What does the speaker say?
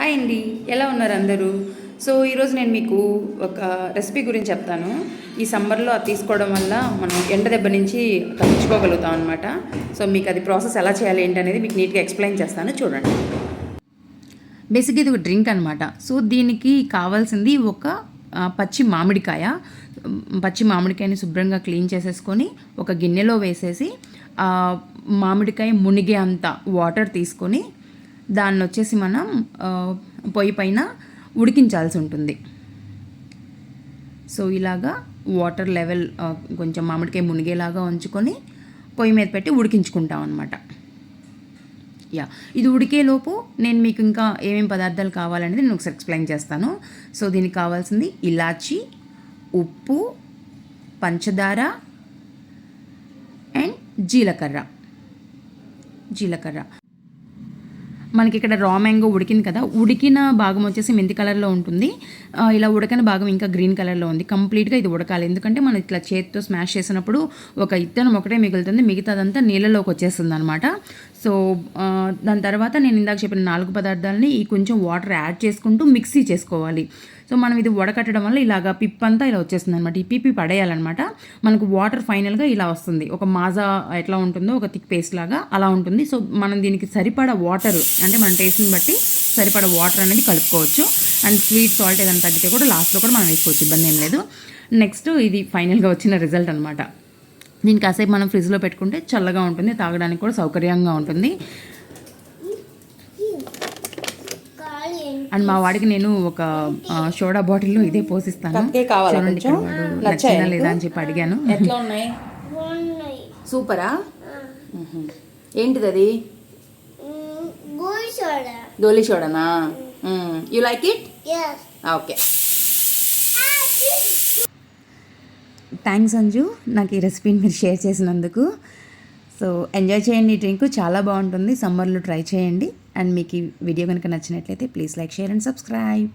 Hi అండి, ఎలా ఉన్నారు అందరూ? సో ఈరోజు నేను మీకు ఒక రెసిపీ గురించి చెప్తాను. ఈ సమ్మర్లో అది తీసుకోవడం వల్ల మనం ఎండ దెబ్బ నుంచి తప్పించుకోగలుగుతాం అనమాట. సో మీకు అది ప్రాసెస్ ఎలా చేయాలి ఏంటి అనేది మీకు నీట్గా ఎక్స్ప్లెయిన్ చేస్తాను, చూడండి. బేసిక్గా ఇది ఒక డ్రింక్ అనమాట. సో దీనికి కావాల్సింది ఒక పచ్చి మామిడికాయ. పచ్చి మామిడికాయని శుభ్రంగా క్లీన్ చేసేసుకొని ఒక గిన్నెలో వేసేసి మామిడికాయ మునిగే అంత వాటర్ తీసుకొని దాన్ని వచ్చేసి మనం పొయ్యి పైన ఉడికించాల్సి ఉంటుంది. సో ఇలాగా వాటర్ లెవెల్ కొంచెం మామిడికాయ మునిగేలాగా ఉంచుకొని పొయ్యి మీద పెట్టి ఉడికించుకుంటాం అనమాట. ఇది ఉడికేలోపు నేను మీకు ఇంకా ఏమేమి పదార్థాలు కావాలనేది నేను ఒకసారి ఎక్స్ప్లెయిన్ చేస్తాను. సో దీనికి కావాల్సింది ఇలాచి, ఉప్పు, పంచదార అండ్ జీలకర్ర. మనకి ఇక్కడ రా మ్యాంగో ఉడికింది కదా, ఉడికిన భాగం వచ్చేసి మెంతి కలర్లో ఉంటుంది. ఇలా ఉడకని భాగం ఇంకా గ్రీన్ కలర్లో ఉంది. కంప్లీట్గా ఇది ఉడకాలి, ఎందుకంటే మనం ఇట్లా చేతితో స్మాష్ చేసినప్పుడు ఒక ఇత్తనం ఒకటే మిగులుతుంది, మిగతాదంతా నీళ్ళలోకి వచ్చేస్తుంది అనమాట. సో దాని తర్వాత నేను ఇందాక చెప్పిన 4 పదార్థాలని ఈ కొంచెం వాటర్ యాడ్ చేసుకుంటూ మిక్సీ చేసుకోవాలి. సో మనం ఇది వడకట్టడం వల్ల ఇలాగా పిప్ అంతా ఇలా వచ్చేస్తుంది అనమాట. ఈ పిప్పి పడేయాలన్నమాట. మనకు వాటర్ ఫైనల్గా ఇలా వస్తుంది. ఒక మాజా ఎట్లా ఉంటుందో ఒక థిక్ పేస్ట్ లాగా అలా ఉంటుంది. సో మనం దీనికి సరిపడా వాటర్, అంటే మన టేస్ట్ని బట్టి సరిపడా వాటర్ అనేది కలుపుకోవచ్చు. అండ్ స్వీట్ సాల్ట్ ఏదైనా తగ్గితే కూడా లాస్ట్లో కూడా మనం వేసుకోవచ్చు, ఇబ్బంది ఏం లేదు. నెక్స్ట్ ఇది ఫైనల్గా వచ్చిన రిజల్ట్ అనమాట. దీన్ని కాసేపు మనం ఫ్రిడ్జ్లో పెట్టుకుంటే చల్లగా ఉంటుంది, తాగడానికి కూడా సౌకర్యంగా ఉంటుంది. అండ్ మా వాడికి నేను ఒక సోడా బాటిల్లో ఇదే పోసిస్తాను. చూడండి నచ్చిందా లేదా అని చెప్పి అడిగాను. ఎట్లా ఉన్నాయి? సూపరా? ఏంటిది అది? గోలీ సోడానా? You like it? Okay. Thanks Anju, నాకు ఈ రెసిపీని మీరు షేర్ చేసినందుకు. సో ఎంజాయ్ చేయండి, ఈ డ్రింక్ చాలా బాగుంటుంది, సమ్మర్లో ట్రై చేయండి. అండ్ మీకు ఈ వీడియో కనుక నచ్చినట్లయితే please like, share and subscribe.